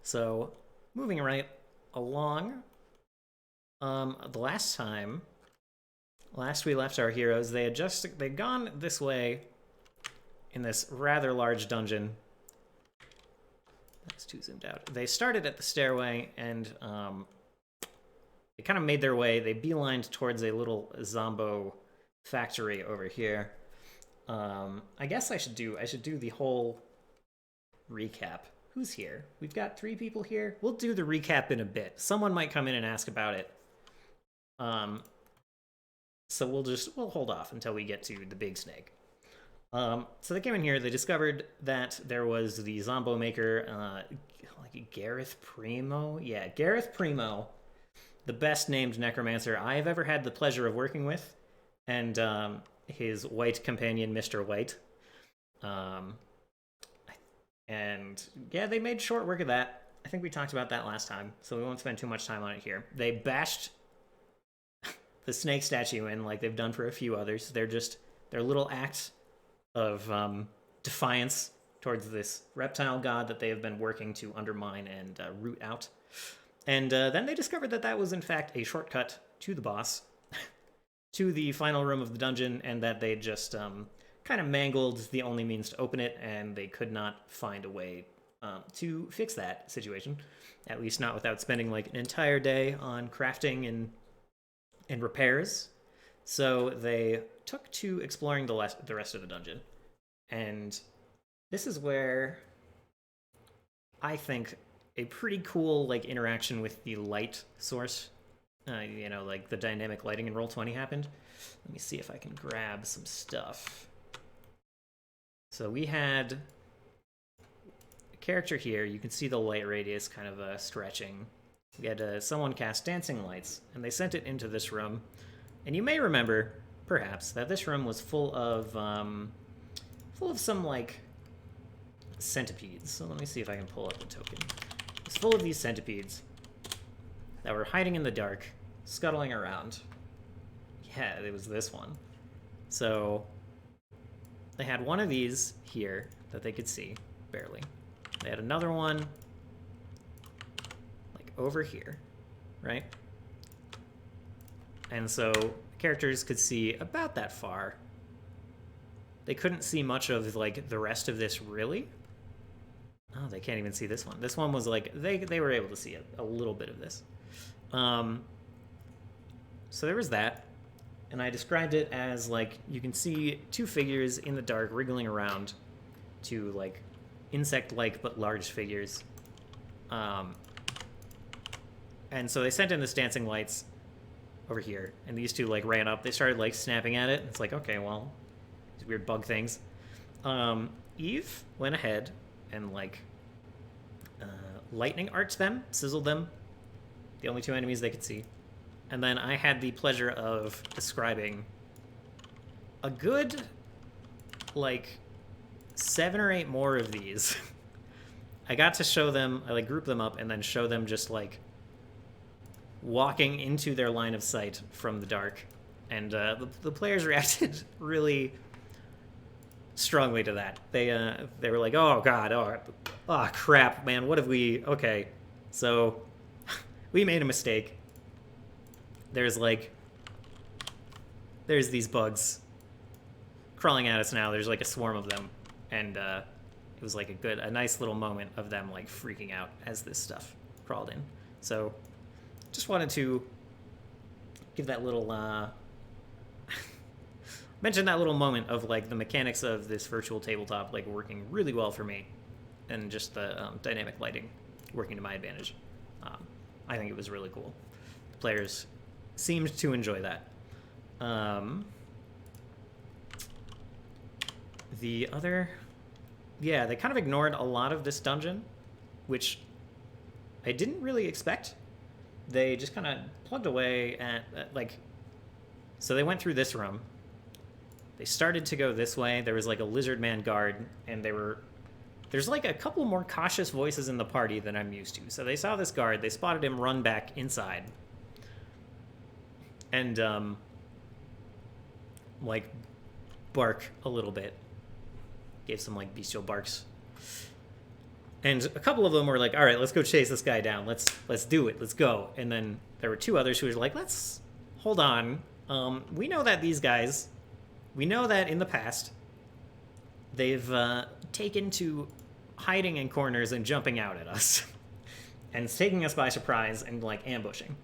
So, moving right along, the last we left our heroes, they'd gone this way in this rather large dungeon. That's too zoomed out. They started at the stairway and they kind of made their way. They beelined towards a little Zombo factory over here. I guess I should do the whole recap. Who's here? We've got 3 people here. We'll do the recap in a bit. Someone might come in and ask about it. So we'll hold off until we get to the big snake. So they came in here. They discovered that there was the Zombo maker, like Gareth Primo. Yeah, Gareth Primo, the best named necromancer I've ever had the pleasure of working with, and his white companion, Mr. White. And yeah, they made short work of that. I think we talked about that last time, so we won't spend too much time on it here. They bashed the snake statue in like they've done for a few others. Their little act of defiance towards this reptile god that they have been working to undermine and root out. And then they discovered that that was in fact a shortcut to the boss, to the final room of the dungeon, and that they just kind of mangled the only means to open it, and they could not find a way to fix that situation, at least not without spending like an entire day on crafting and repairs. So they took to exploring the rest of the dungeon, and this is where I think a pretty cool like interaction with the light source, like the dynamic lighting in Roll20 happened. Let me see if I can grab some stuff. So we had a character here. You can see the light radius kind of stretching. We had someone cast dancing lights, and they sent it into this room. And you may remember, perhaps, that this room was full of some like centipedes. So let me see if I can pull up a token. It's full of these centipedes that were hiding in the dark, scuttling around. Yeah, it was this one. So they had one of these here that they could see, barely. They had another one, like, over here, right? And so characters could see about that far. They couldn't see much of, like, the rest of this, really. Oh, they can't even see this one. This one was, like, they were able to see a little bit of this. So there was that. And I described it as, like, you can see 2 figures in the dark wriggling around, 2, like, insect-like but large figures. And so they sent in this dancing lights over here, and these 2, like, ran up. They started, like, snapping at it. It's like, okay, well, these weird bug things. Eve went ahead and, like, lightning arced them, sizzled them, the only 2 enemies they could see. And then I had the pleasure of describing a good, like, 7 or 8 more of these. I got to show them, I, like, group them up and then show them just, like, walking into their line of sight from the dark. And the players reacted really strongly to that. They were like, oh, God, oh, crap, man, what have we... Okay, so we made a mistake. There's these bugs crawling at us now. There's like a swarm of them, and it was like a nice little moment of them like freaking out as this stuff crawled in. So just wanted to give that little mention that little moment of like the mechanics of this virtual tabletop like working really well for me, and just the dynamic lighting working to my advantage. I think it was really cool. The players seemed to enjoy that. The other... Yeah, they kind of ignored a lot of this dungeon, which I didn't really expect. They just kind of plugged away at, like... So they went through this room. They started to go this way. There was, like, a lizard man guard, and there's, like, a couple more cautious voices in the party than I'm used to. So they saw this guard. They spotted him run back inside. And, like, bark a little bit. Gave some, like, bestial barks. And a couple of them were like, all right, let's go chase this guy down. Let's do it. Let's go. And then there were two others who were like, let's hold on. We know that these guys, we know that in the past, they've taken to hiding in corners and jumping out at us. And it's taking us by surprise and like ambushing.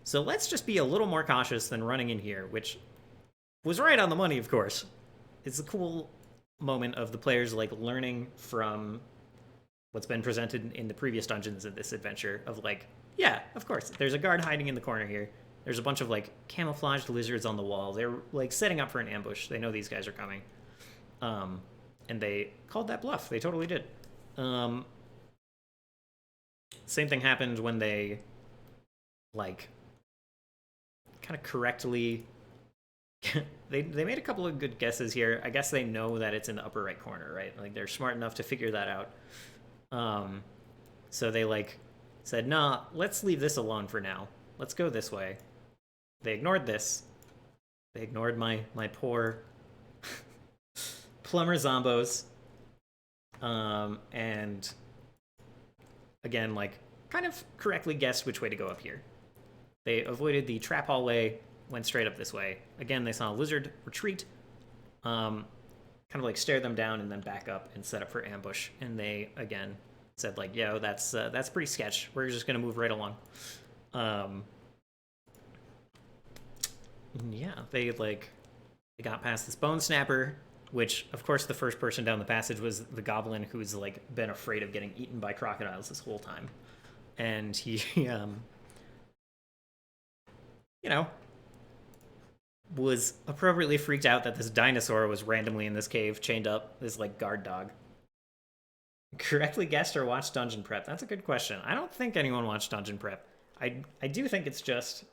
So let's just be a little more cautious than running in here, which was right on the money, of course. It's a cool moment of the players like learning from what's been presented in the previous dungeons in this adventure of like, yeah, of course, there's a guard hiding in the corner here. There's a bunch of like camouflaged lizards on the wall. They're like setting up for an ambush. They know these guys are coming. And they called that bluff. They totally did. Same thing happened when they like kind of correctly they made a couple of good guesses here. I guess they know that it's in the upper right corner, right? Like they're smart enough to figure that out. So they like said, nah, let's leave this alone for now. Let's go this way. They ignored this. They ignored my poor plumber zombos. And again, like kind of correctly guessed which way to go up here. They avoided the trap hallway, went straight up this way. Again, they saw a lizard retreat, kind of like stare them down and then back up and set up for ambush. And they, again, said like, yo, that's pretty sketch. We're just going to move right along. Yeah, they got past this bone snapper, which, of course, the first person down the passage was the goblin who's like been afraid of getting eaten by crocodiles this whole time. And he, was appropriately freaked out that this dinosaur was randomly in this cave, chained up, this like guard dog. Correctly guessed or watched Dungeon Prep? That's a good question. I don't think anyone watched Dungeon Prep. I do think it's just...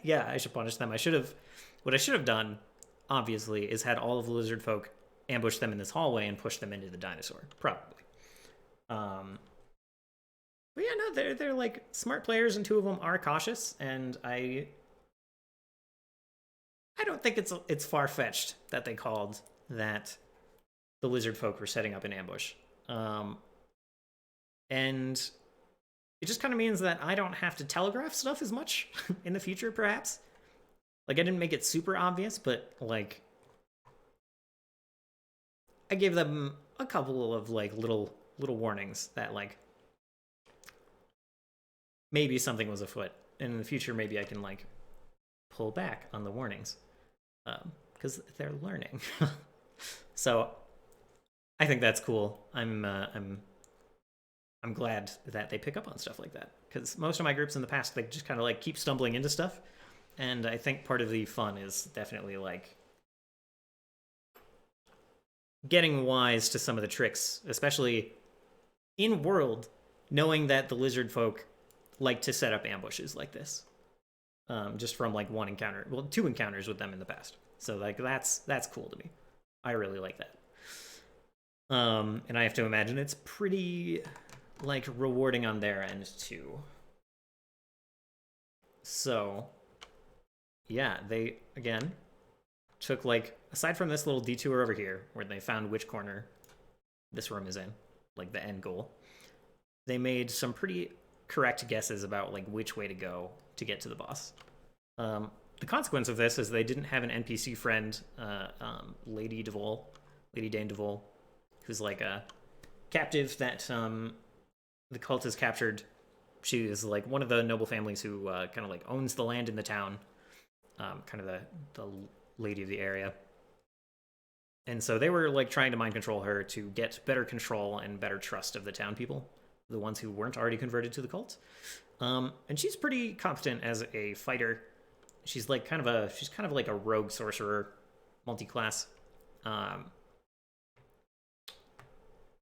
yeah, I should punish them. What I should have done, obviously, is had all of the lizard folk ambush them in this hallway and push them into the dinosaur. Probably. But yeah, no, they're like smart players, and two of them are cautious, and I don't think it's far-fetched that they called that the lizard folk were setting up an ambush. And it just kind of means that I don't have to telegraph stuff as much in the future, perhaps. Like, I didn't make it super obvious, but, like, I gave them a couple of, like, little warnings that, like, maybe something was afoot. And in the future, maybe I can, like, pull back on the warnings. Because they're learning. So, I think that's cool. I'm glad that they pick up on stuff like that, because most of my groups in the past, they just kind of like keep stumbling into stuff, and I think part of the fun is definitely like getting wise to some of the tricks, especially in world, knowing that the lizard folk like to set up ambushes like this, just from like one encounter, well, two encounters with them in the past. So like that's cool to me. I really like that. And I have to imagine it's pretty like rewarding on their end too. So yeah, they again took like, aside from this little detour over here where they found which corner this room is in, like the end goal, they made some pretty correct guesses about like which way to go to get to the boss. The consequence of this is they didn't have an NPC friend, Lady Dane DeVol, who's like a captive that the cult has captured. She is like one of the noble families who kind of like owns the land in the town, kind of the lady of the area. And so they were like trying to mind control her to get better control and better trust of the town people, the ones who weren't already converted to the cult. And she's pretty competent as a fighter. She's kind of like a rogue sorcerer, multi-class.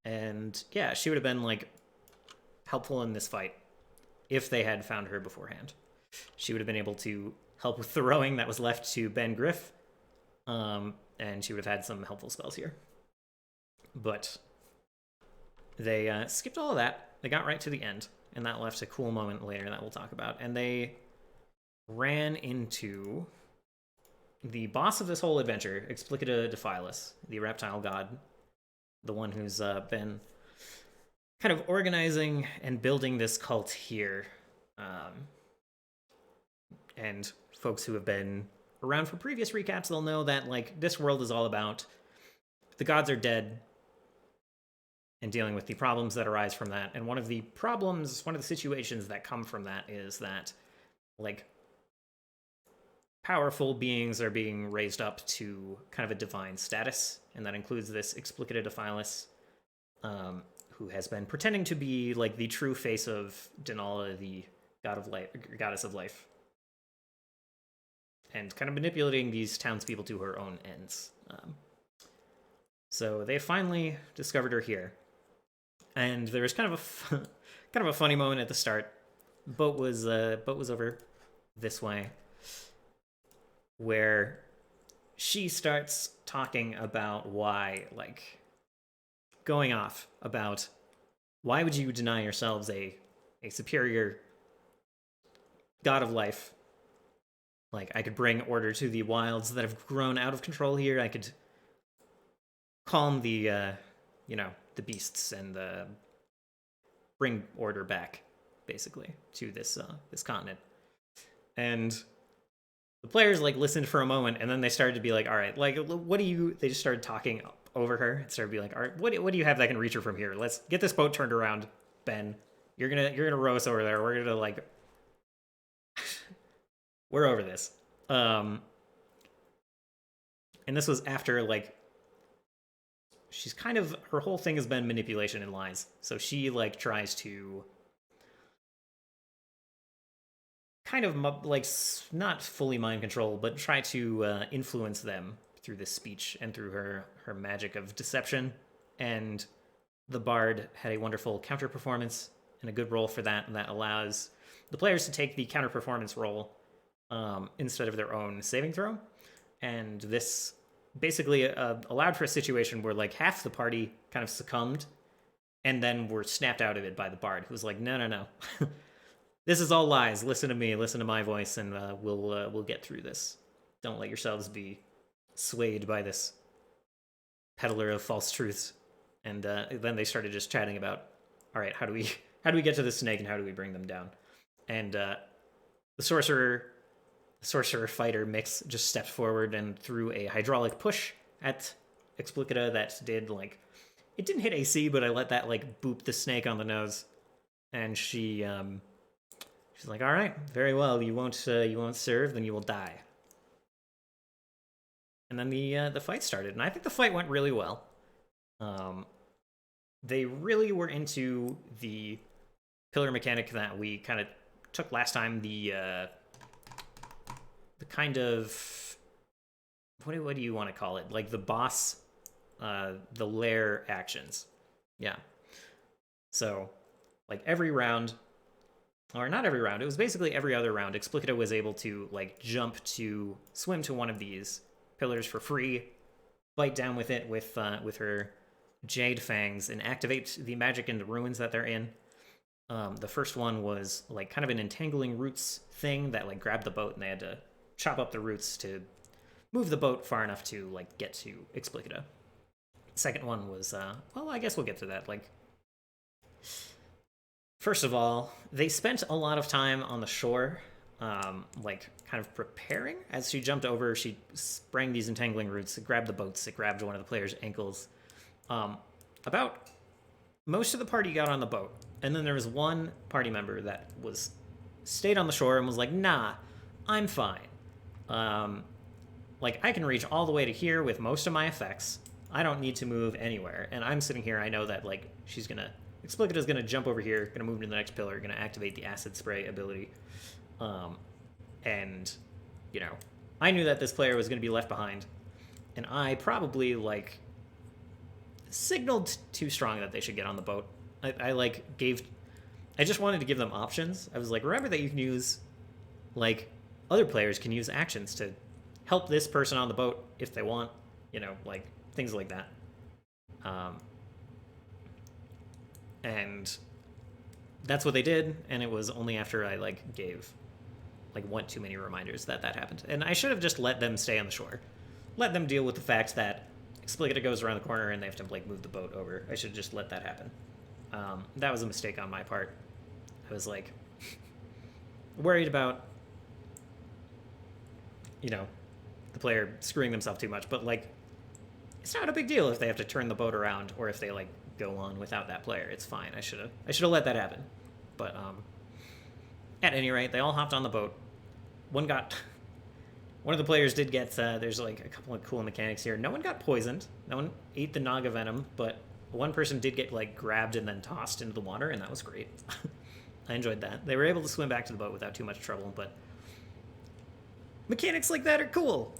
And yeah, she would have been like helpful in this fight if they had found her beforehand. She would have been able to help with the rowing that was left to Ben Griff, and she would have had some helpful spells here. But they skipped all of that. They got right to the end, and that left a cool moment later that we'll talk about. And they ran into the boss of this whole adventure, Explicitica Defilus, the reptile god, the one who's been kind of organizing and building this cult here. And folks who have been around for previous recaps, they'll know that like this world is all about the gods are dead and dealing with the problems that arise from that. And one of the situations that come from that is that like powerful beings are being raised up to kind of a divine status, and that includes this Explicitica Defilus, who has been pretending to be like the true face of Denala, the goddess of life, and kind of manipulating these townspeople to her own ends. So they finally discovered her here, and there was kind of a funny moment at the start. Boat was over this way, where she starts talking about going off about why would you deny yourselves a superior god of life? Like, I could bring order to the wilds that have grown out of control here. I could calm the beasts and bring order back, basically, to this continent. And the players like listened for a moment, and then they started to be like, all right, like, what do you, they just started talking over her and started to be like, all right, what do you have that can reach her from here? Let's get this boat turned around, Ben. You're gonna row us over there. We're gonna like we're over this. And this was after like she's kind of, her whole thing has been manipulation and lies. So she like tries to kind of like not fully mind control, but try to influence them through this speech and through her magic of deception. And the bard had a wonderful counter performance and a good roll for that, and that allows the players to take the counter performance roll instead of their own saving throw. And this basically allowed for a situation where like half the party kind of succumbed and then were snapped out of it by the bard, who was like, no. This is all lies. Listen to me. Listen to my voice, and we'll get through this. Don't let yourselves be swayed by this peddler of false truths. And then they started just chatting about, all right, how do we get to the snake, and how do we bring them down? And the sorcerer fighter mix just stepped forward and threw a hydraulic push at Explicitica that did like, it didn't hit AC, but I let that like boop the snake on the nose, and she's like, all right, very well, you won't serve, then you will die. And then the fight started, and I think the fight went really well. They really were into the pillar mechanic that we kind of took last time, the kind of, what do you want to call it? Like the boss, the lair actions. Yeah. So, like every round, or not every round, it was basically every other round, Explicitica was able to like swim to one of these pillars for free, bite down with it with her Jade fangs, and activate the magic in the ruins that they're in. The first one was like kind of an entangling roots thing that like grabbed the boat, and they had to chop up the roots to move the boat far enough to like get to Explicitica. The second one was well, I guess we'll get to that. Like, first of all, they spent a lot of time on the shore, like kind of preparing. As she jumped over, she sprang these entangling roots, it grabbed the boats, it grabbed one of the players' ankles. About most of the party got on the boat, and then there was one party member that stayed on the shore and was like, nah, I'm fine. Like, I can reach all the way to here with most of my effects. I don't need to move anywhere. And I'm sitting here, I know that, like, Explicita's gonna jump over here, gonna move to the next pillar, gonna activate the acid spray ability. And, you know, I knew that this player was gonna be left behind. And I probably, like, signaled too strong that they should get on the boat. I just wanted to give them options. I was like, remember that you can use, like, other players can use actions to help this person on the boat if they want, you know, like, things like that. And that's what they did, and it was only after I, like, gave, like, one too many reminders that happened. And I should have just let them stay on the shore. Let them deal with the fact that Explicita goes around the corner and they have to, like, move the boat over. I should just let that happen. That was a mistake on my part. I was like worried about, you know, the player screwing themselves too much, but like it's not a big deal if they have to turn the boat around or if they like go on without that player. It's fine. I should have let that happen. But at any rate, they all hopped on the boat. One of the players did get there's like a couple of cool mechanics here. No one got poisoned. No one ate the Naga venom, but one person did get like grabbed and then tossed into the water, and that was great. I enjoyed that. They were able to swim back to the boat without too much trouble, but mechanics like that are cool.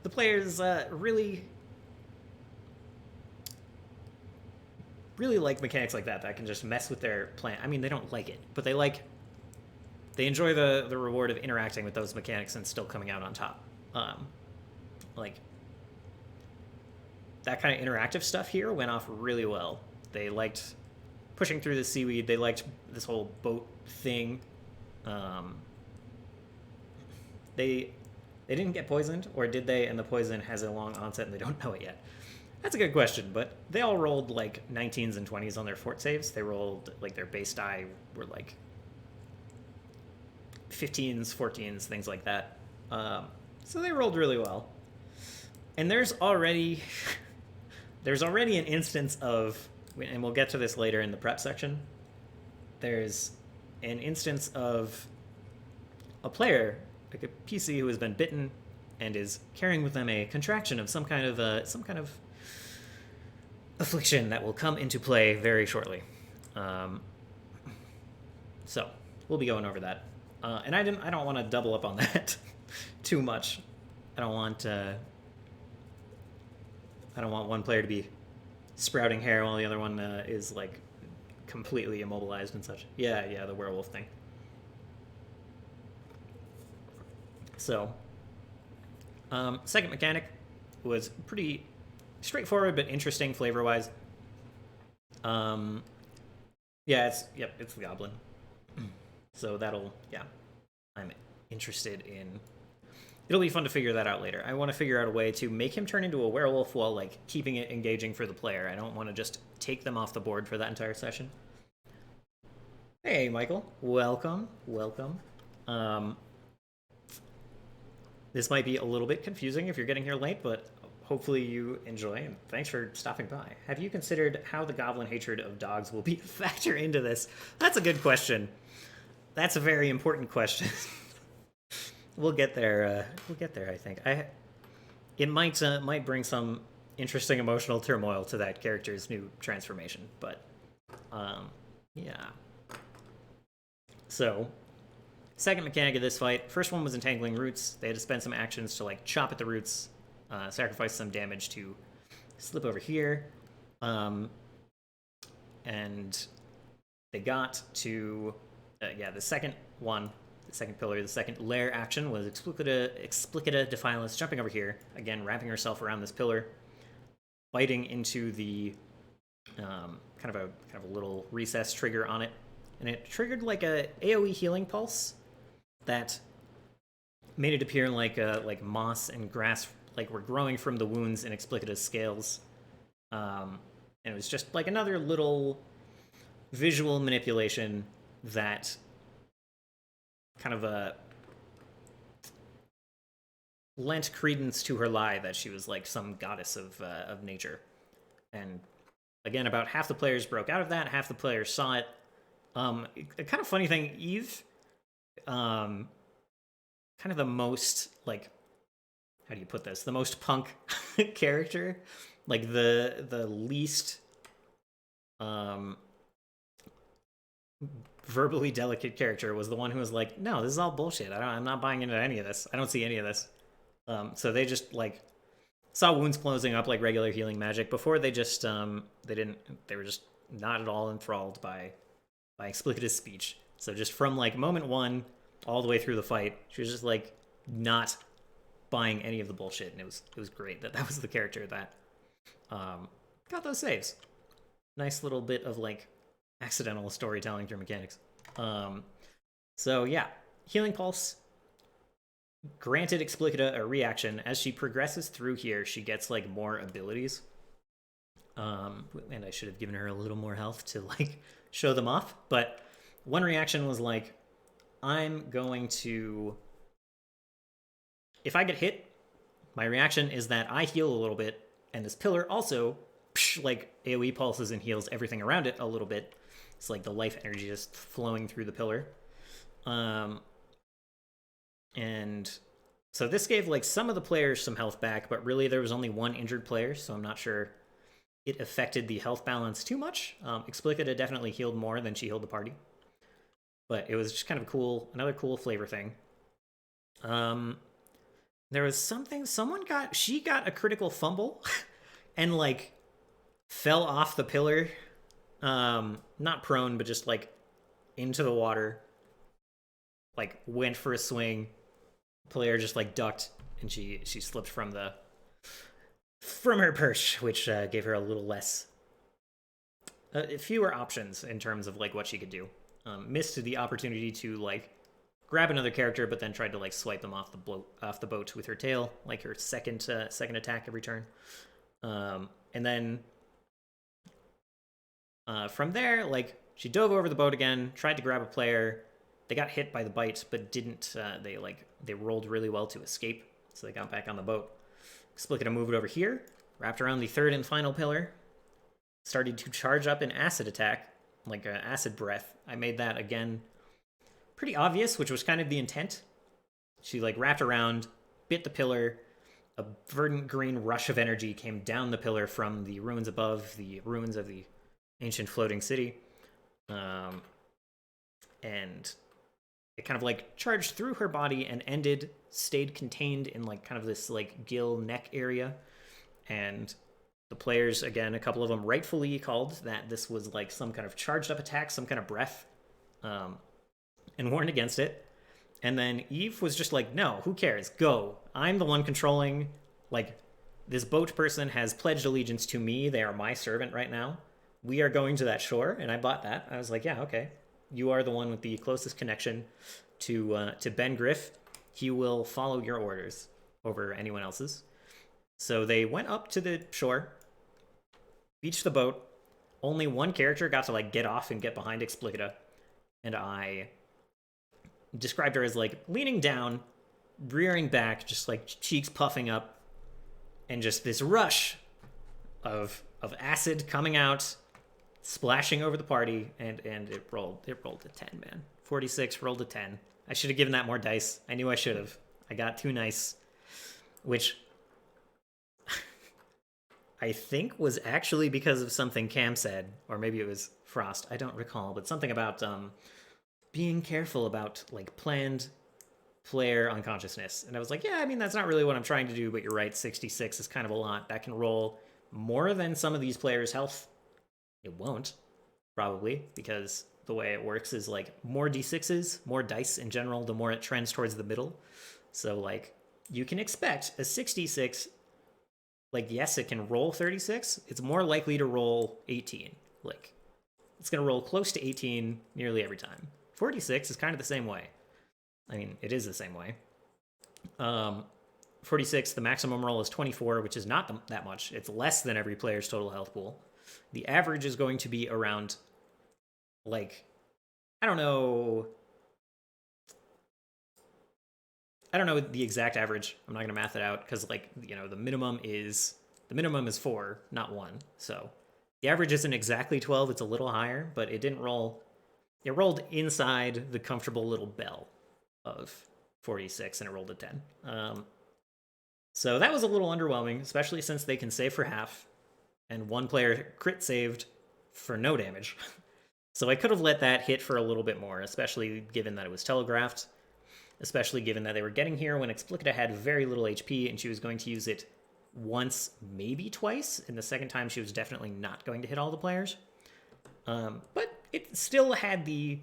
The players really like mechanics like that can just mess with their plan. I mean, they don't like it, but they enjoy the reward of interacting with those mechanics and still coming out on top. Like that kind of interactive stuff here went off really well. They liked pushing through the seaweed. They liked this whole boat thing. They didn't get poisoned, or did they? And the poison has a long onset and they don't know it yet. That's a good question, but they all rolled like 19s and 20s on their fort saves. They rolled like their base die were like 15s, 14s, things like that. So they rolled really well. And there's already an instance of, and we'll get to this later in the prep section, there's an instance of a player, like a PC who has been bitten and is carrying with them a contraction of some kind of affliction that will come into play very shortly. So we'll be going over that. And I don't want to double up on that too much. I don't want one player to be sprouting hair while the other one is like completely immobilized and such. Yeah, the werewolf thing. So, second mechanic was pretty straightforward but interesting flavor-wise. It's the goblin. So I'm interested in. It'll be fun to figure that out later. I want to figure out a way to make him turn into a werewolf while like keeping it engaging for the player. I don't want to just take them off the board for that entire session. Hey, Michael. Welcome. This might be a little bit confusing if you're getting here late, but hopefully you enjoy, and thanks for stopping by. Have you considered how the goblin hatred of dogs will be a factor into this? That's a good question. That's a very important question. We'll get there. I think. It might bring some interesting emotional turmoil to that character's new transformation, but yeah. So, second mechanic of this fight. First one was entangling roots. They had to spend some actions to like chop at the roots, sacrifice some damage to slip over here, and they got to the second one. The second pillar, the second lair action was Explicitica Defilus, jumping over here, again, wrapping herself around this pillar, biting into the kind of a little recess trigger on it, and it triggered like a AoE healing pulse that made it appear like moss and grass like were growing from the wounds in Explicita's scales, and it was just like another little visual manipulation that kind of lent credence to her lie that she was like some goddess of nature. And again, about half the players broke out of that, half the players saw it. A kind of funny thing, Eve, kind of the most, like, how do you put this? The most punk character, like the least verbally delicate character was the one who was like, no, this is all bullshit. I'm not buying into any of this. I don't see any of this. So they just like saw wounds closing up like regular healing magic. Before they just they were just not at all enthralled by Explicita's speech. So just from like moment one all the way through the fight, she was just like not buying any of the bullshit, and it was great that was the character that got those saves. Nice little bit of like accidental storytelling through mechanics. So yeah, healing pulse granted Explicita a reaction. As she progresses through here, she gets like more abilities. And I should have given her a little more health to like show them off. But one reaction was like, I'm going to, if I get hit, my reaction is that I heal a little bit, and this pillar also like AoE pulses and heals everything around it a little bit. It's like the life energy just flowing through the pillar. And so this gave like some of the players some health back, but really there was only one injured player, so I'm not sure it affected the health balance too much. Explicita definitely healed more than she healed the party, but it was just kind of cool, another cool flavor thing. There was something, she got a critical fumble and like fell off the pillar. Not prone, but just like into the water. Like went for a swing. Player just like ducked and she slipped from her perch, which gave her a little less, fewer options in terms of like what she could do. Missed the opportunity to like grab another character, but then tried to like swipe them off the boat with her tail, like her second attack every turn. And then from there, like she dove over the boat again, tried to grab a player. They got hit by the bite, but didn't. They rolled really well to escape, so they got back on the boat. Explicita moved over here, wrapped around the third and final pillar, started to charge up an acid attack, like an acid breath. I made that again pretty obvious, which was kind of the intent. She like wrapped around, bit the pillar. A verdant green rush of energy came down the pillar from the ruins above, the ruins of the ancient floating city. And it kind of like charged through her body and stayed contained in like kind of this like gill neck area. And the players, again, a couple of them rightfully called that this was like some kind of charged up attack, some kind of breath, and warned against it. And then Eve was just like, no, who cares? Go. I'm the one controlling, like, this boat person has pledged allegiance to me. They are my servant right now. We are going to that shore. And I bought that. I was like, yeah, okay. You are the one with the closest connection to Ben Griff. He will follow your orders over anyone else's. So they went up to the shore, beached the boat. Only one character got to like get off and get behind Explicita. And I described her as like leaning down, rearing back, just like cheeks puffing up, and just this rush of acid coming out, splashing over the party, and it rolled a 10, man. 46 rolled a 10. I should have given that more dice. I knew I should have. I got too nice, which I think was actually because of something Cam said, or maybe it was Frost. I don't recall, but something about being careful about like planned player unconsciousness. And I was like, yeah, I mean, that's not really what I'm trying to do, but you're right, 66 is kind of a lot. That can roll more than some of these players' health. It won't, probably, because the way it works is like more d6s, more dice in general, the more it trends towards the middle. So like you can expect a 66, like yes, it can roll 36. It's more likely to roll 18. Like it's going to roll close to 18 nearly every time. 46 is kind of the same way. I mean, it is the same way. 46, the maximum roll is 24, which is not that much. It's less than every player's total health pool. The average is going to be around, like, I don't know the exact average. I'm not going to math it out because, like, you know, the minimum is 4, not 1. So the average isn't exactly 12. It's a little higher, but it didn't roll. It rolled inside the comfortable little bell of 46, and it rolled a 10. So that was a little underwhelming, especially since they can save for half, and one player crit saved for no damage. So I could have let that hit for a little bit more, especially given that it was telegraphed, especially given that they were getting here when Explicita had very little HP, and she was going to use it once, maybe twice, and the second time she was definitely not going to hit all the players. But it still had the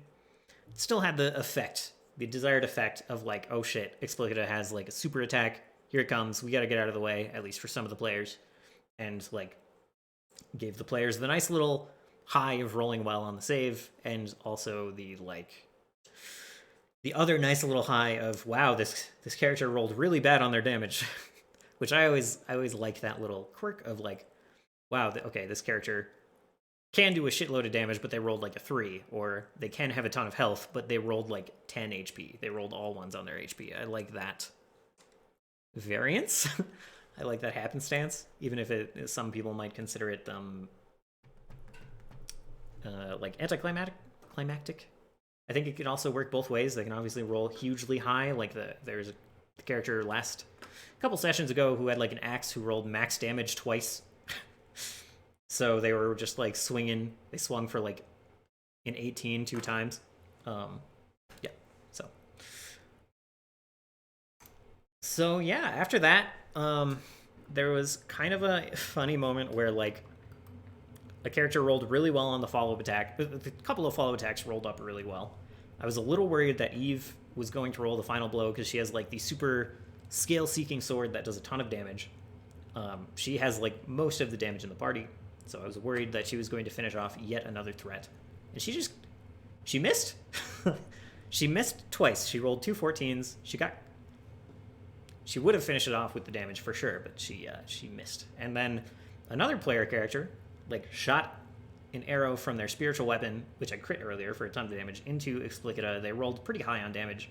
effect, the desired effect of like, oh shit, Explicita has like a super attack. Here it comes. We got to get out of the way, at least for some of the players. And like gave the players the nice little high of rolling well on the save, and also the other nice little high of, wow, this character rolled really bad on their damage. Which I always like that little quirk of like, wow, okay, this character can do a shitload of damage, but they rolled like a 3, or they can have a ton of health, but they rolled like 10 HP. They rolled all ones on their HP. I like that variance. I like that happenstance, even if some people might consider it like anticlimactic. I think it can also work both ways. They can obviously roll hugely high, like there's a character last couple sessions ago who had like an axe who rolled max damage twice. So they were just like swinging. They swung for like an 18 2 times. Yeah. So yeah. After that, there was kind of a funny moment where like a character rolled really well on the follow-up attack. A couple of follow attacks rolled up really well. I was a little worried that Eve was going to roll the final blow because she has like the super scale-seeking sword that does a ton of damage. She has like most of the damage in the party, so I was worried that she was going to finish off yet another threat. And she missed. She missed twice. She rolled 2 14s. She would have finished it off with the damage for sure, but she missed. And then another player character like shot an arrow from their spiritual weapon, which I crit earlier for a ton of damage, into Explicita. They rolled pretty high on damage,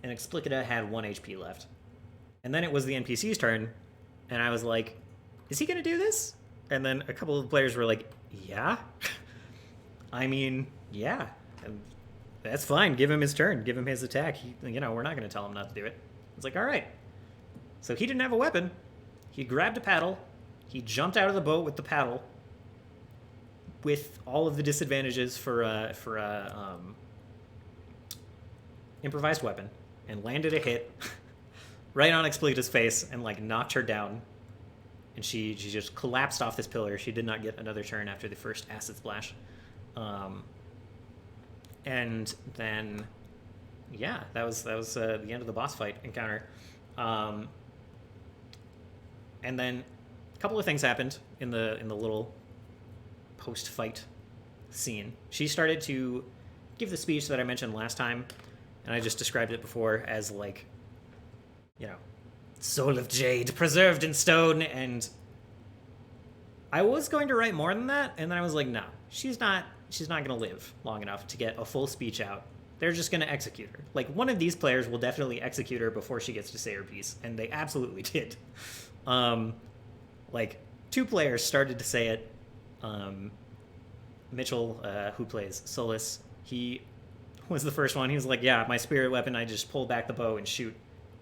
and Explicita had 1 HP left. And then it was the NPC's turn, and I was like, is he going to do this? And then a couple of players were like, yeah. I mean, yeah. And that's fine. Give him his turn. Give him his attack. We're not going to tell him not to do it. It's like, all right. So he didn't have a weapon. He grabbed a paddle. He jumped out of the boat with the paddle, with all of the disadvantages for improvised weapon, and landed a hit right on Explicita's face and like knocked her down. And she just collapsed off this pillar. She did not get another turn after the first acid splash. And then, yeah, that was the end of the boss fight encounter. And then a couple of things happened in the little post-fight scene. She started to give the speech that I mentioned last time, and I just described it before as like, soul of Jade preserved in stone. And I was going to write more than that, and then I was like, no, she's not going to live long enough to get a full speech out. They're just going to execute her. Like, one of these players will definitely execute her before she gets to say her piece, and they absolutely did. Like, 2 players started to say it. Mitchell, who plays Solus, he was the first one. He was like, yeah, my spirit weapon, I just pull back the bow and shoot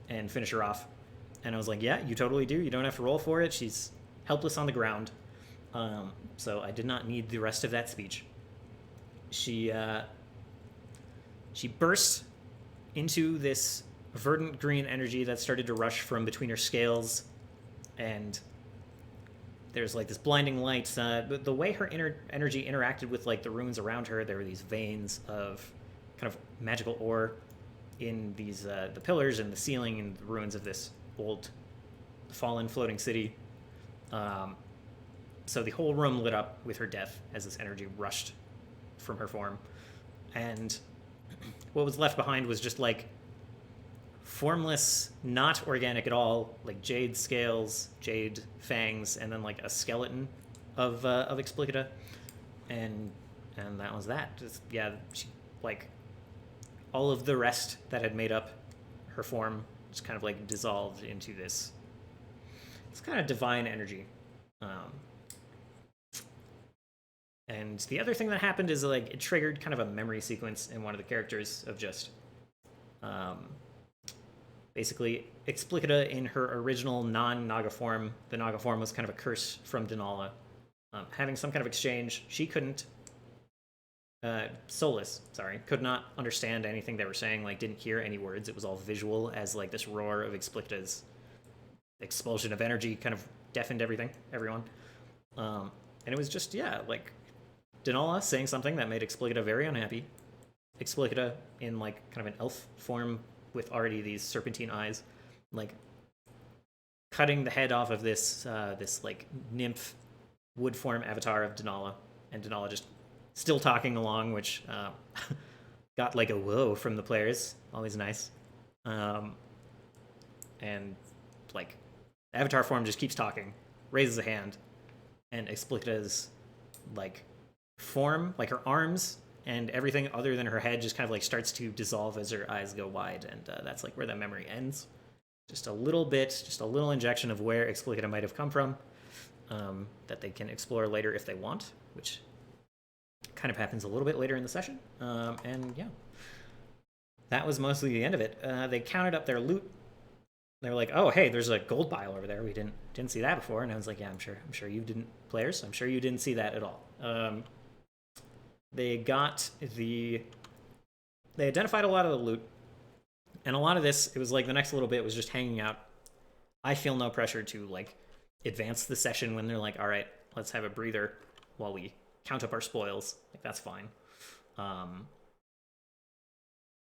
and finish her off. And I was like, yeah, you totally do. You don't have to roll for it. She's helpless on the ground. So I did not need the rest of that speech. She burst into this verdant green energy that started to rush from between her scales, and there's like this blinding light. The way her energy interacted with like the runes around her, there were these veins of kind of magical ore in these the pillars and the ceiling and the ruins of this old fallen floating city. So the whole room lit up with her death as this energy rushed from her form. And what was left behind was just like formless, not organic at all, like jade scales, jade fangs, and then like a skeleton of Explicita. And that was that. Just, yeah, she, like all of the rest that had made up her form just kind of like dissolved into this kind of divine energy. And the other thing that happened is like it triggered kind of a memory sequence in one of the characters of just basically Explicita in her original non-Naga form. The Naga form was kind of a curse from Denala. Having some kind of exchange, she couldn't Solus, could not understand anything they were saying, like didn't hear any words. It was all visual as like this roar of Explicita's expulsion of energy kind of deafened everyone. And it was just, yeah, like Denala saying something that made Explicita very unhappy. Explicita in like kind of an elf form with already these serpentine eyes, like cutting the head off of this this like nymph wood form avatar of Denala, and Denala just still talking along, which got like a whoa from the players. Always nice. And like the avatar form just keeps talking, raises a hand, and Explicita's like form, like her arms and everything other than her head, just kind of like starts to dissolve as her eyes go wide, and that's like where that memory ends. Just a little bit, just a little injection of where Explicita might have come from, that they can explore later if they want, which kind of happens a little bit later in the session. And yeah, that was mostly the end of it. They counted up their loot. They were like, "Oh, hey, there's a gold pile over there. We didn't see that before." And I was like, "Yeah, I'm sure you didn't, players. I'm sure you didn't see that at all." They identified a lot of the loot, and a lot of this, it was like the next little bit was just hanging out. I feel no pressure to like advance the session when they're like, "All right, let's have a breather while we count up our spoils." Like, that's fine.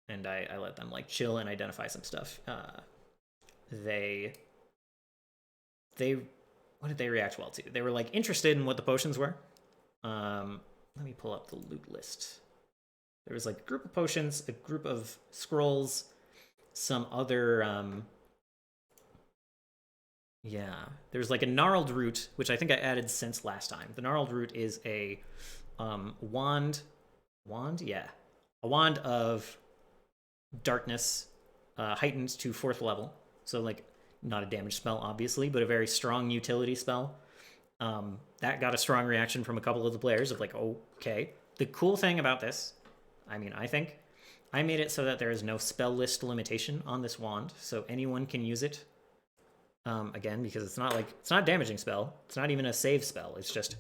And I let them like chill and identify some stuff. They what did they react well to? They were like interested in what the potions were. Let me pull up the loot list. There was like a group of potions, a group of scrolls, some other yeah, there's like a gnarled root, which I think I added since last time. The gnarled root is a wand, yeah, a wand of darkness, heightened to 4th level. So like not a damage spell, obviously, but a very strong utility spell. That got a strong reaction from a couple of the players of like, okay. The cool thing about this, I mean, I think, I made it so that there is no spell list limitation on this wand, so anyone can use it. Again, because it's not a damaging spell. It's not even a save spell. It's just,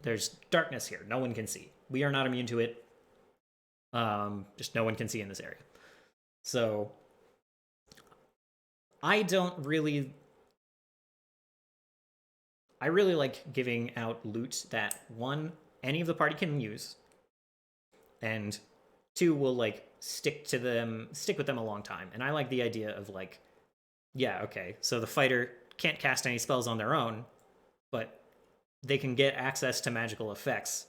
there's darkness here. No one can see. We are not immune to it. Just no one can see in this area. So I really like giving out loot that, 1, any of the party can use, and 2, will like stick with them a long time. And I like the idea of like, yeah, okay, so the fighter can't cast any spells on their own, but they can get access to magical effects.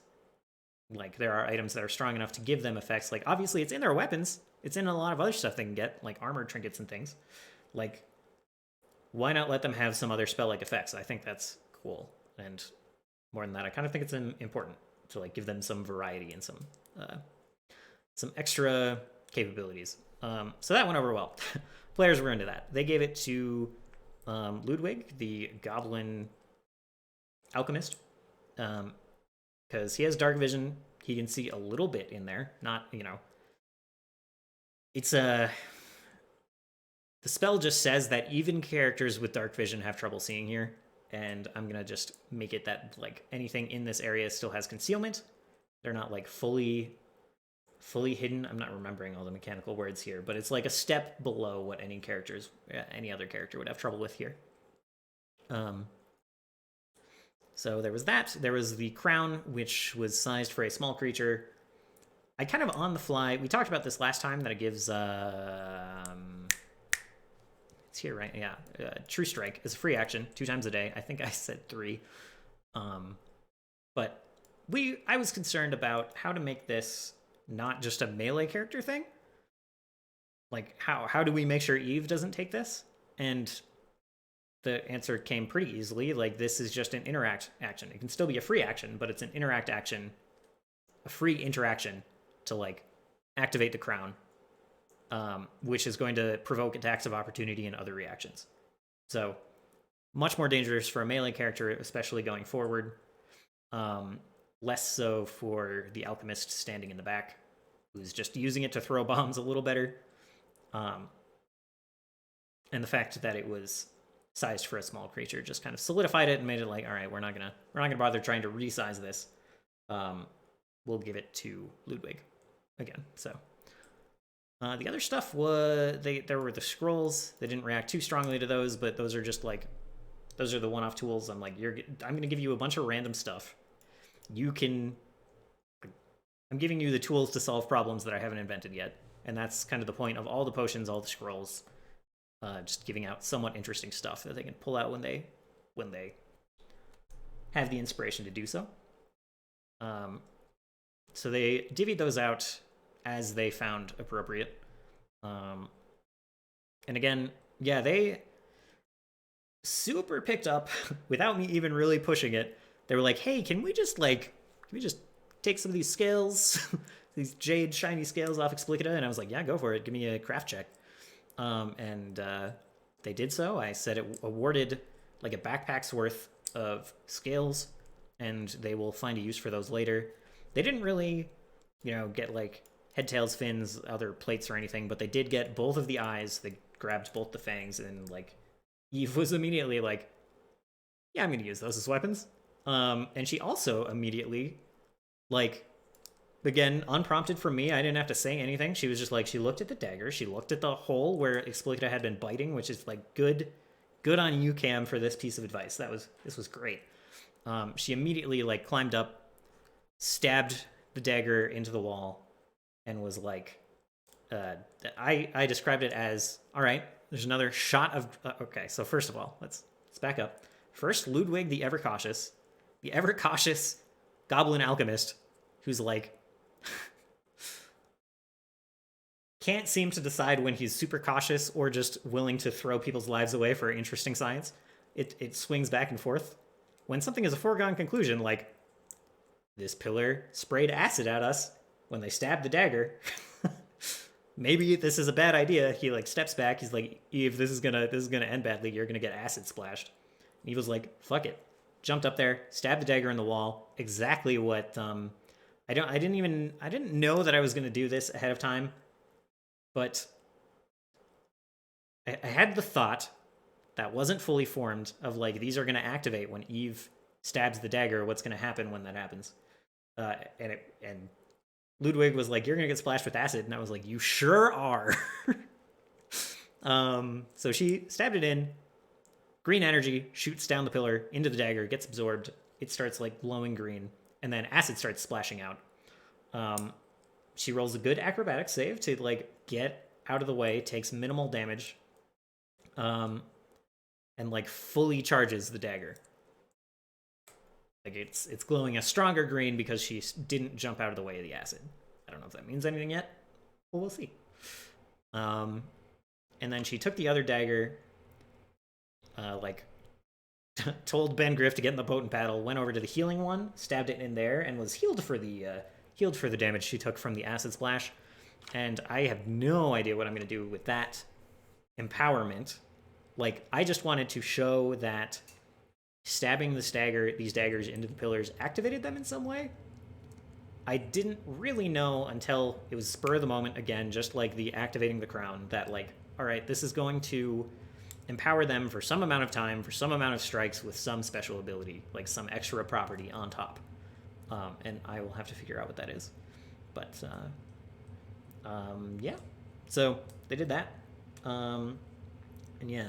Like, there are items that are strong enough to give them effects. Like, obviously, it's in their weapons. It's in a lot of other stuff they can get, like armor trinkets and things. Like, why not let them have some other spell-like effects? I think that's cool. And more than that, I kind of think it's important to like give them some variety and some extra capabilities. So that went over well. Players were into that. They gave it to Ludwig, the goblin alchemist, because he has dark vision. He can see a little bit in there. Not, it's the spell just says that even characters with dark vision have trouble seeing here, and I'm gonna just make it that like anything in this area still has concealment. They're not like fully hidden. I'm not remembering all the mechanical words here, but it's like a step below what any other character would have trouble with here. So there was that. There was the crown, which was sized for a small creature. I kind of on the fly, we talked about this last time, that it gives it's here, right? Yeah, True Strike is a free action 2 times a day. I think I said 3. But I was concerned about how to make this not just a melee character thing. Like, how do we make sure Eve doesn't take this? And the answer came pretty easily. Like, this is just an interact action. It can still be a free action, but it's an interact action, a free interaction to like activate the crown, which is going to provoke attacks of opportunity and other reactions. So much more dangerous for a melee character, especially going forward. Less so for the alchemist standing in the back, who's just using it to throw bombs a little better. And the fact that it was sized for a small creature just kind of solidified it and made it like, all right, we're not gonna bother trying to resize this. We'll give it to Ludwig again. So the other stuff was there were the scrolls. They didn't react too strongly to those, but those are just like, those are the one-off tools. I'm like, I'm gonna give you a bunch of random stuff. I'm giving you the tools to solve problems that I haven't invented yet. And that's kind of the point of all the potions, all the scrolls. Just giving out somewhat interesting stuff that they can pull out when they have the inspiration to do so. So they divvied those out as they found appropriate. And again, yeah, they super picked up, without me even really pushing it, they were like, hey, can we just take some of these scales, these jade shiny scales off Explicita? And I was like, yeah, go for it. Give me a craft check. And they did so. I said it awarded like a backpack's worth of scales, and they will find a use for those later. They didn't really, get like head, tails, fins, other plates or anything, but they did get both of the eyes. They grabbed both the fangs, and like Eve was immediately like, yeah, I'm going to use those as weapons. And she also immediately, like, again, unprompted from me, I didn't have to say anything. She was just like, she looked at the dagger, she looked at the hole where Explicita had been biting, which is like good on you, Cam, for this piece of advice. This was great. She immediately like climbed up, stabbed the dagger into the wall, and was like, I described it as, all right, there's another shot of, okay, so first of all, let's back up. First, Ludwig, the ever-cautious goblin alchemist, who's like, can't seem to decide when he's super cautious or just willing to throw people's lives away for interesting science. It swings back and forth. When something is a foregone conclusion, like, this pillar sprayed acid at us when they stabbed the dagger, maybe this is a bad idea. He like steps back. He's like, Eve, this is gonna end badly. You're gonna get acid splashed. And Eve was like, fuck it. Jumped up there, stabbed the dagger in the wall. Exactly what I didn't know that I was gonna do this ahead of time, but I had the thought that wasn't fully formed of like, these are gonna activate when Eve stabs the dagger. What's gonna happen when that happens? And Ludwig was like, you're gonna get splashed with acid, and I was like, you sure are. So she stabbed it in. Green energy shoots down the pillar into the dagger, gets absorbed. It starts like glowing green, and then acid starts splashing out. She rolls a good acrobatics save to like get out of the way, takes minimal damage, and like fully charges the dagger. Like it's glowing a stronger green because she didn't jump out of the way of the acid. I don't know if that means anything yet. Well, we'll see. And then she took the other dagger, told Ben Griff to get in the boat and paddle, went over to the healing one, stabbed it in there, and was healed for the damage she took from the acid splash. And I have no idea what I'm going to do with that empowerment. Like, I just wanted to show that stabbing these daggers into the pillars activated them in some way. I didn't really know until it was spur of the moment, again, just like the activating the crown, that like, all right, this is going to empower them for some amount of time, for some amount of strikes with some special ability, like some extra property on top. And I will have to figure out what that is. But, yeah. So they did that. And yeah,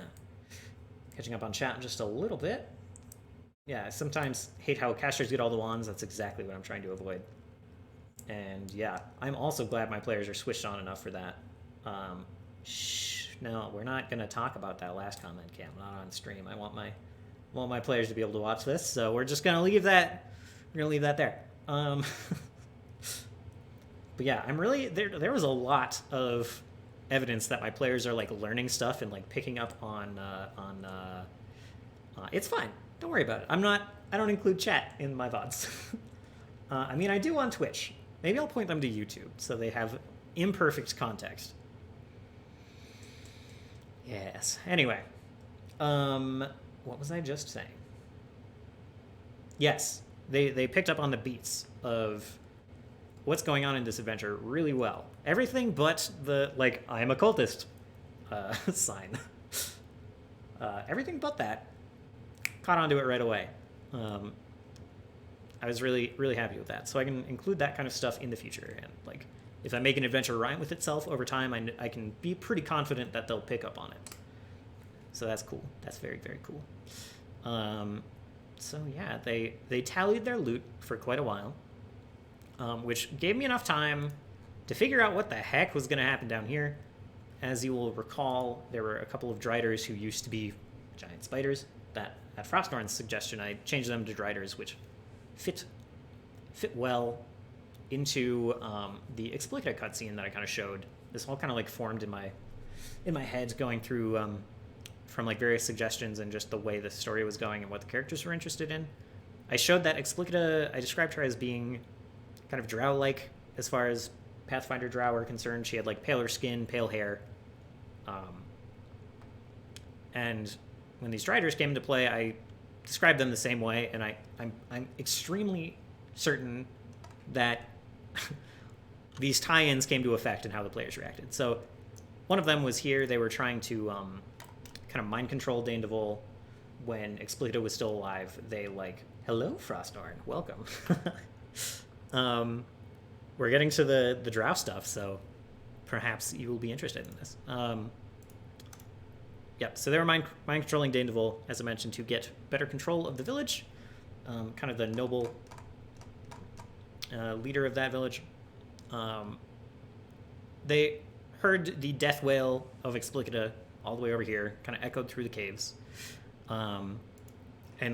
catching up on chat just a little bit. Yeah, I sometimes hate how casters get all the wands. That's exactly what I'm trying to avoid. And yeah, I'm also glad my players are switched on enough for that. No, we're not going to talk about that last comment, Cam. Not on stream. I want my players to be able to watch this, so we're just going to leave that. We're going to leave that there. But yeah, I'm really there was a lot of evidence that my players are like learning stuff and like picking up on it's fine. Don't worry about it. I don't include chat in my VODs. I mean, I do on Twitch. Maybe I'll point them to YouTube so they have imperfect context. Yes. Anyway, what was I just saying? Yes, they picked up on the beats of what's going on in this adventure really well. Everything but the, like, I'm a cultist sign. Everything but that. Caught onto it right away. I was really, really happy with that. So I can include that kind of stuff in the future. And, like, if I make an adventure rhyme with itself over time, I can be pretty confident that they'll pick up on it. So that's cool. That's very, very cool. So yeah, they tallied their loot for quite a while, which gave me enough time to figure out what the heck was going to happen down here. As you will recall, there were a couple of driders who used to be giant spiders that, at Frostnorn's suggestion, I changed them to driders, which fit well into the Explicitica cutscene that I kind of showed. This all kind of like formed in my head, going through from like various suggestions and just the way the story was going and what the characters were interested in. I showed that Explicitica, I described her as being kind of drow-like as far as Pathfinder drow are concerned. She had like paler skin, pale hair. And when these Driders came into play, I described them the same way, and I'm extremely certain that these tie-ins came to effect in how the players reacted. So one of them was here. They were trying to kind of mind control Dane DeVol when Explicita was still alive. They like, hello, Frostarn, welcome. We're getting to the drow stuff, so perhaps you will be interested in this. Yep, so they were mind controlling Dane DeVol, as I mentioned, to get better control of the village. Kind of the noble leader of that village. They heard the death wail of Explicita all the way over here, kind of echoed through the caves. And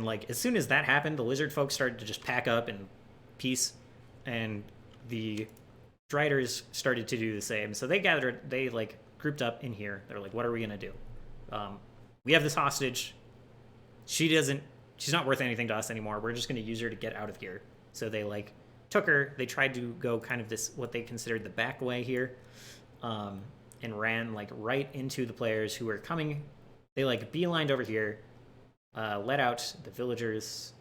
like as soon as that happened, the lizard folk started to just pack up and peace, and the Driders started to do the same. So they gathered, they like grouped up in here. They're like, what are we gonna do? We have this hostage. She's not worth anything to us anymore. We're just gonna use her to get out of here. So they like took her. They tried to go kind of this, what they considered the back way here, and ran like right into the players who were coming. They like beelined over here, let out the villagers.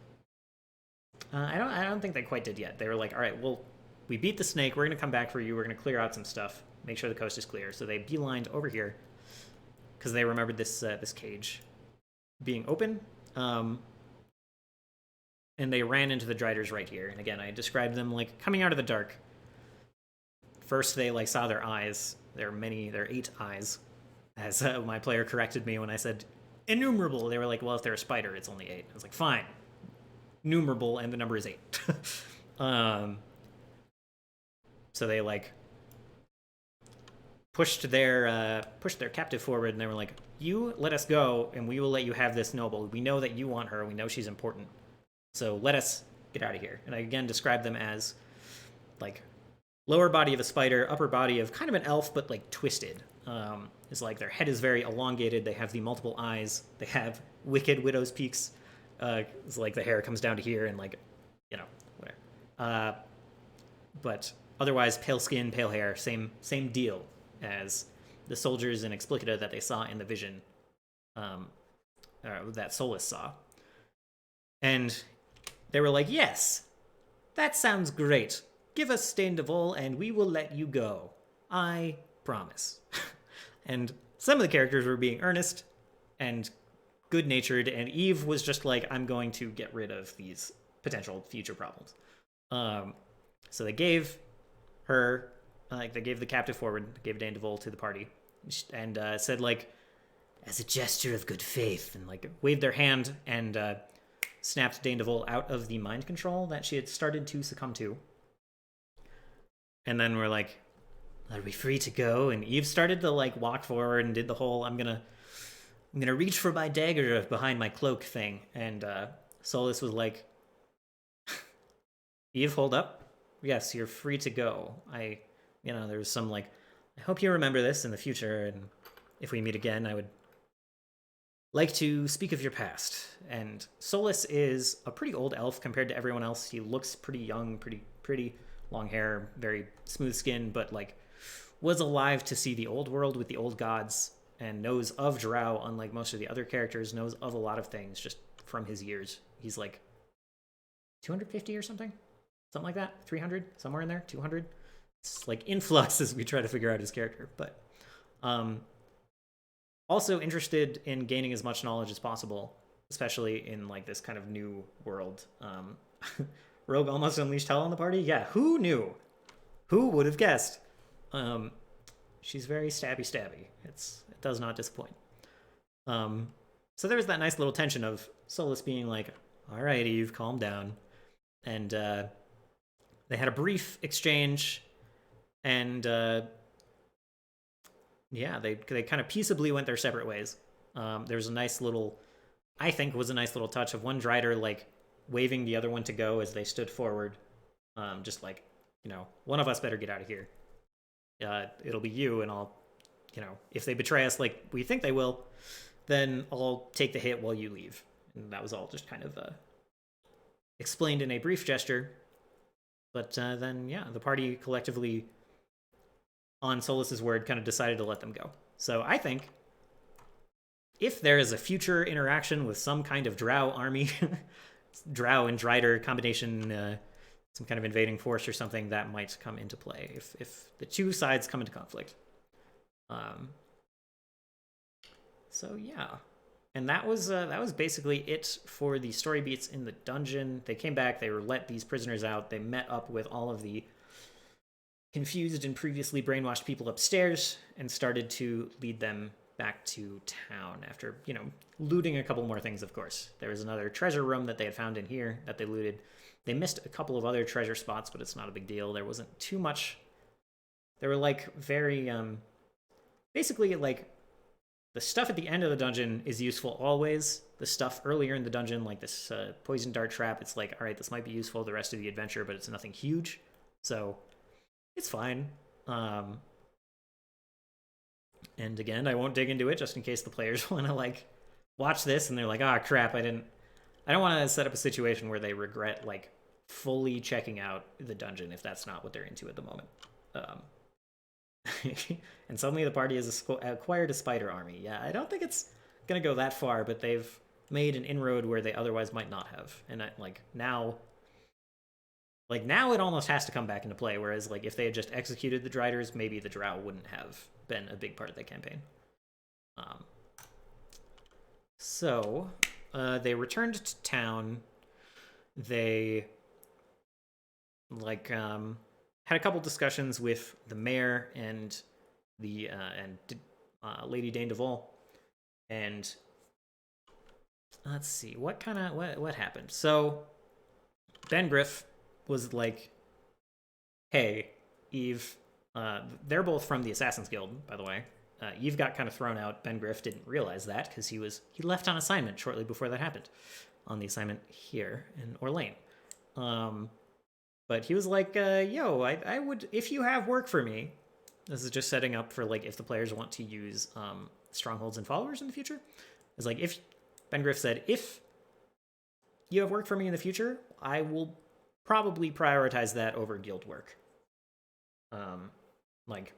I don't think they quite did yet. They were like, all right, well, we beat the snake. We're gonna come back for you. We're gonna clear out some stuff. Make sure the coast is clear. So they beelined over here because they remembered this this cage being open. And they ran into the Driders right here. And again, I described them like coming out of the dark. First, they like saw their eyes. There are 8 eyes, as my player corrected me when I said innumerable. They were like, well, if they're a spider, it's only 8. I was like, fine, numerable, and the number is 8. So they like pushed their captive forward, and they were like, you let us go, and we will let you have this noble. We know that you want her. We know she's important. So let us get out of here. And I again described them as like lower body of a spider, upper body of kind of an elf, but like twisted. It's like their head is very elongated. They have the multiple eyes. They have wicked widow's peaks. It's like the hair comes down to here and like, you know, whatever. But otherwise, pale skin, pale hair, same deal as the soldiers in Explicita that they saw in the vision, that Solus saw. And they were like, yes, that sounds great. Give us Dane DeVol and we will let you go. I promise. And some of the characters were being earnest and good-natured, and Eve was just like, I'm going to get rid of these potential future problems. So they gave her, they gave the captive forward, gave Dane DeVol to the party, and said like, as a gesture of good faith, and like waved their hand and snapped Dane DeVol out of the mind control that she had started to succumb to. And then we're like, are we free to go? And Eve started to like walk forward and did the whole I'm gonna reach for my dagger behind my cloak thing. And Solus was like, Eve, hold up. Yes, you're free to go. There was some like, I hope you remember this in the future, and if we meet again, I would like to speak of your past. And Solus is a pretty old elf compared to everyone else. He looks pretty young, pretty long hair, very smooth skin, but like was alive to see the old world with the old gods and knows of drow, unlike most of the other characters, knows of a lot of things just from his years. He's like 250 or something like that, 300, somewhere in there, 200. It's like in flux as we try to figure out his character, but also interested in gaining as much knowledge as possible, especially in like this kind of new world. Rogue almost unleashed hell on the party. Yeah, who knew? Who would have guessed? She's very stabby. It does not disappoint. So there was that nice little tension of Solus being like, all right, Eve, calm down. And they had a brief exchange, and they kind of peaceably went their separate ways. There was a nice little, I think was a nice little touch of one Drider like waving the other one to go as they stood forward. Just like, one of us better get out of here. It'll be you, and I'll, if they betray us like we think they will, then I'll take the hit while you leave. And that was all just kind of explained in a brief gesture. But then, yeah, the party collectively, on Solus's word, kind of decided to let them go. So I think if there is a future interaction with some kind of drow army, drow and drider combination, some kind of invading force or something, that might come into play if the two sides come into conflict. So yeah, and that was basically it for the story beats in the dungeon. They came back, they let these prisoners out, they met up with all of the confused and previously brainwashed people upstairs and started to lead them back to town after, you know, looting a couple more things, of course. There was another treasure room that they had found in here that they looted. They missed a couple of other treasure spots, but it's not a big deal. There wasn't too much. They were like very, basically like the stuff at the end of the dungeon is useful always. The stuff earlier in the dungeon, like this poison dart trap, it's like, all right, this might be useful the rest of the adventure, but it's nothing huge. So it's fine. And again, I won't dig into it just in case the players want to like watch this and they're like, ah, crap, I don't want to set up a situation where they regret like fully checking out the dungeon if that's not what they're into at the moment. And suddenly the party has acquired a spider army. Yeah, I don't think it's gonna go that far, but they've made an inroad where they otherwise might not have. And now it almost has to come back into play, whereas like if they had just executed the Driders, maybe the Drow wouldn't have been a big part of the campaign. So they returned to town. They had a couple discussions with the mayor and the Lady Dane Duval, and let's see what happened. So Ben Griff was like, hey, Eve, they're both from the Assassin's Guild, by the way. Eve got kind of thrown out. Ben Griff didn't realize that because he left on assignment shortly before that happened, on the assignment here in Orlane. But he was like, yo, I would, if you have work for me, this is just setting up for like if the players want to use strongholds and followers in the future. It's like, if Ben Griff said, if you have work for me in the future, I will probably prioritize that over guild work. Like,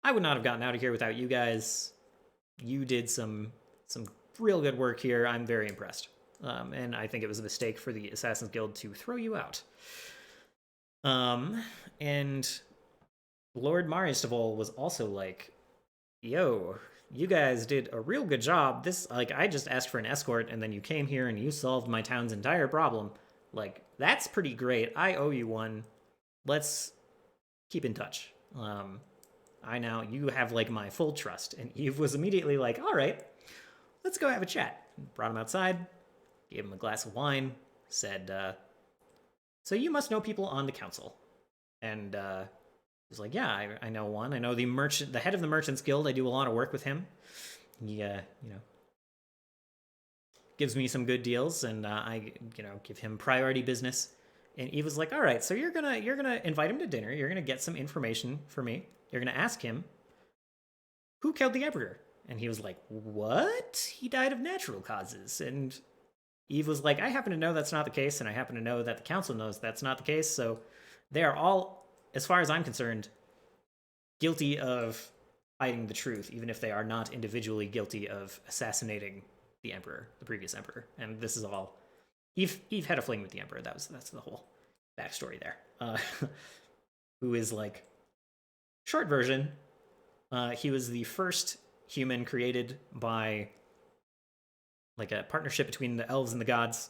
I would not have gotten out of here without you guys. You did some real good work here. I'm very impressed. And I think it was a mistake for the Assassin's Guild to throw you out. And Lord Marius Duval was also like, yo, you guys did a real good job. This, like, I just asked for an escort and then you came here and you solved my town's entire problem. Like, that's pretty great. I owe you one. Let's keep in touch. You have like my full trust. And Eve was immediately like, all right, let's go have a chat. Brought him outside, gave him a glass of wine, said, so you must know people on the council. And he was like, yeah, I know one. I know the head of the Merchants Guild. I do a lot of work with him. He, gives me some good deals, and I, give him priority business. And Eve was like, all right, so you're gonna invite him to dinner. You're gonna get some information for me. You're gonna ask him, who killed the Emperor? And he was like, what? He died of natural causes. And Eve was like, I happen to know that's not the case, and I happen to know that the council knows that's not the case, so they are all, as far as I'm concerned, guilty of hiding the truth, even if they are not individually guilty of assassinating the Emperor, the previous Emperor. And this is all... Eve had a fling with the Emperor. That's the whole backstory there. Who is, like... Short version, he was the first human created by... like a partnership between the elves and the gods,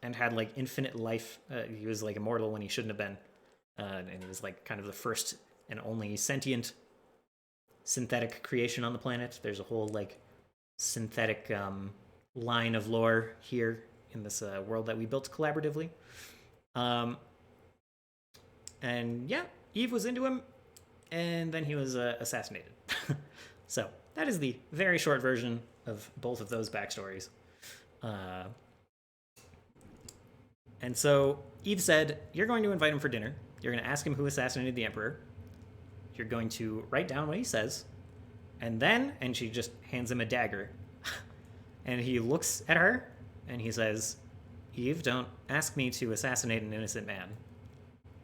and had like infinite life. He was like immortal when he shouldn't have been, and he was like kind of the first and only sentient synthetic creation on the planet. There's a whole like synthetic line of lore here in this world that we built collaboratively. And yeah, Eve was into him, and then he was assassinated. So that is the very short version of both of those backstories. And so Eve said, you're going to invite him for dinner. You're going to ask him who assassinated the Emperor. You're going to write down what he says. And she just hands him a dagger. And he looks at her and he says, Eve, don't ask me to assassinate an innocent man.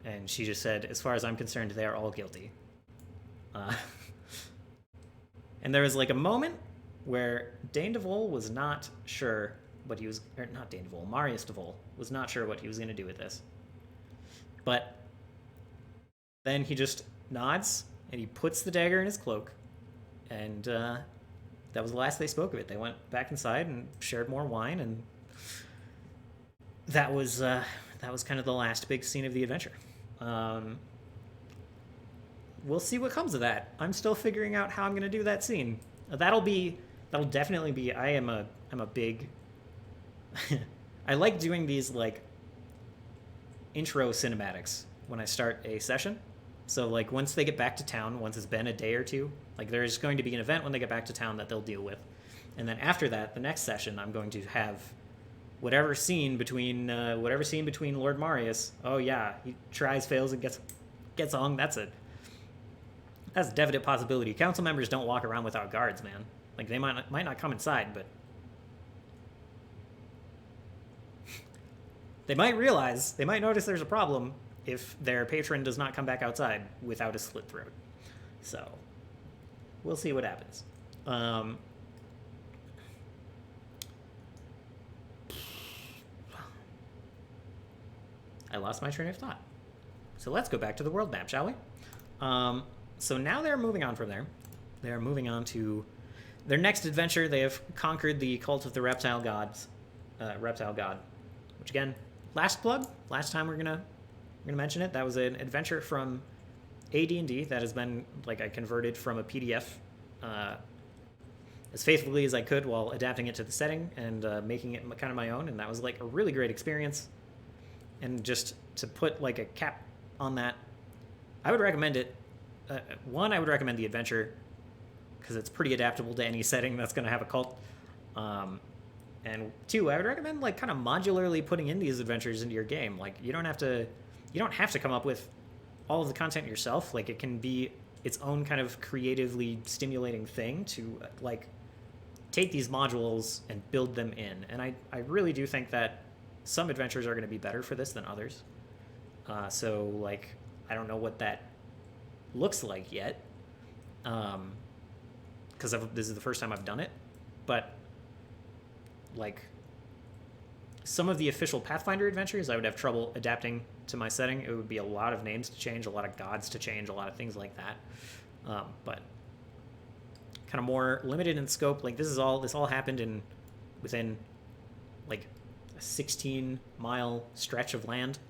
And she just said, as far as I'm concerned, they're all guilty. And there was like a moment where Dane DeVol was not sure what he was, or not Dane DeVol, Marius DeVol was not sure what he was going to do with this. But then he just nods and he puts the dagger in his cloak, and that was the last they spoke of it. They went back inside and shared more wine, and that was kind of the last big scene of the adventure. We'll see what comes of that. I'm still figuring out how I'm going to do that scene. That'll definitely be. I'm a big. I like doing these like intro cinematics when I start a session. So like once they get back to town, once it's been a day or two, like there's going to be an event when they get back to town that they'll deal with, and then after that, the next session, I'm going to have whatever scene between Lord Marius. Oh yeah, he tries, fails, and gets hung. That's a definite possibility. Council members don't walk around without guards, man. Like they might not come inside, but they might notice there's a problem if their patron does not come back outside without a slit throat. So we'll see what happens. I lost my train of thought. So let's go back to the world map, shall we? So now they're moving on from there. They're moving on to their next adventure. They have conquered the cult of the reptile god, which again, last time we're gonna mention it. That was an adventure from AD&D that has been like I converted from a PDF as faithfully as I could while adapting it to the setting and making it kind of my own. And that was like a really great experience. And just to put like a cap on that, I would recommend it. One, I would recommend the adventure because it's pretty adaptable to any setting that's going to have a cult. And two, I would recommend like kind of modularly putting in these adventures into your game. Like you don't have to come up with all of the content yourself. Like it can be its own kind of creatively stimulating thing to like take these modules and build them in. And I really do think that some adventures are going to be better for this than others. So like I don't know what that looks like yet, because this is the first time I've done it, but like some of the official Pathfinder adventures I would have trouble adapting to my setting. It would be a lot of names to change, a lot of gods to change, a lot of things like that, but kind of more limited in scope. Like this all happened within like a 16-mile stretch of land.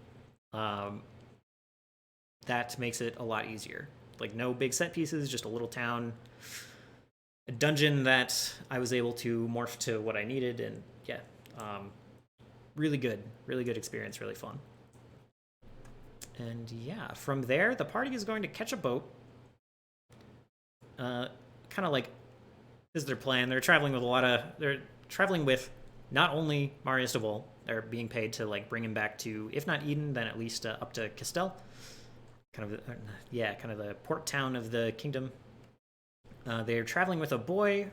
That makes it a lot easier. Like no big set pieces, just a little town, a dungeon that I was able to morph to what I needed, and yeah, really good experience, really fun. And yeah, from there, the party is going to catch a boat. Kind of like this is their plan. They're traveling with not only Marius DeVol. They're being paid to like bring him back to, if not Eden, then at least up to Castel. Kind of the port town of the kingdom. They're traveling with a boy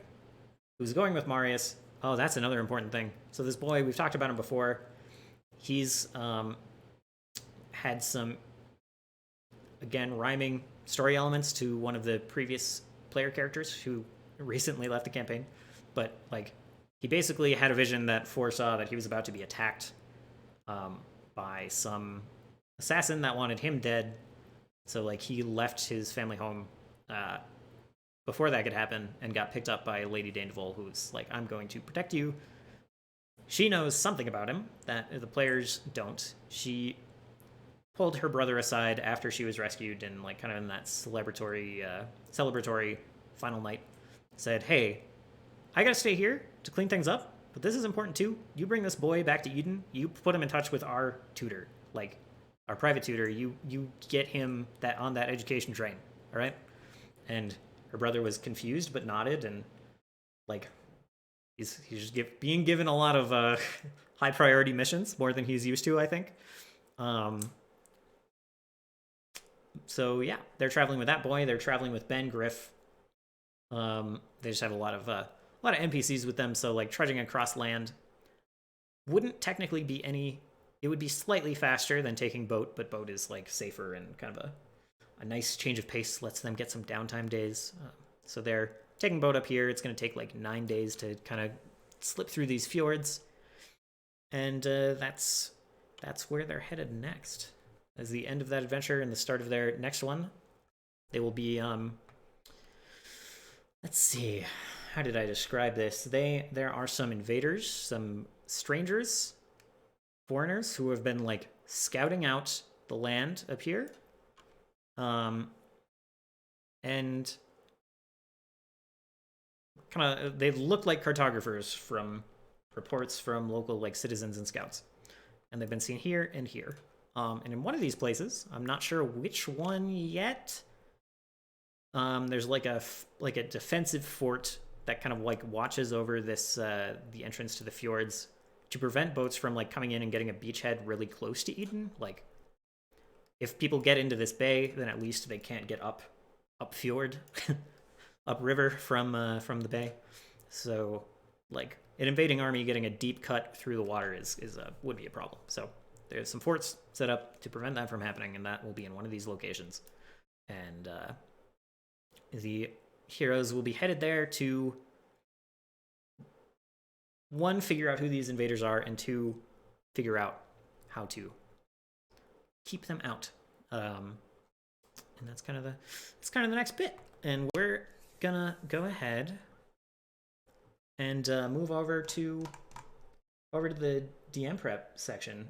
who's going with Marius. Oh, that's another important thing. So this boy, we've talked about him before. He's had some, again, rhyming story elements to one of the previous player characters who recently left the campaign. But like, he basically had a vision that foresaw that he was about to be attacked by some assassin that wanted him dead. So like he left his family home before that could happen and got picked up by Lady Dane DeVol, who's like, I'm going to protect you. She knows something about him that the players don't. She pulled her brother aside after she was rescued and like kind of in that celebratory final night, said, hey, I gotta stay here to clean things up, but this is important too. You bring this boy back to Eden, you put him in touch with our tutor, like our private tutor, you get him on that education train, all right? And her brother was confused but nodded, and like he's just being given a lot of high priority missions, more than he's used to, I think. So yeah, they're traveling with that boy. They're traveling with Ben Griff. They just have a lot of NPCs with them. So like trudging across land, wouldn't technically be any. It would be slightly faster than taking boat, but boat is like safer and kind of a nice change of pace. Lets them get some downtime days. So they're taking boat up here. It's going to take like 9 days to kind of slip through these fjords, and that's where they're headed next. As the end of that adventure and the start of their next one, they will be. Let's see, how did I describe this? There are some invaders, some strangers, foreigners who have been like scouting out the land up here, and kind of they look like cartographers from reports from local like citizens and scouts, and they've been seen here and here. And in one of these places, I'm not sure which one yet. There's like a defensive fort that kind of like watches over this the entrance to the fjords to prevent boats from like coming in and getting a beachhead really close to Eden. Like, if people get into this bay, then at least they can't get up fjord, upriver from the bay. So, like, an invading army getting a deep cut through the water would be a problem. So there's some forts set up to prevent that from happening, and that will be in one of these locations. And the heroes will be headed there to, one, figure out who these invaders are, and two, figure out how to keep them out. And that's kind of the next bit. And we're gonna go ahead and move over to the DM prep section.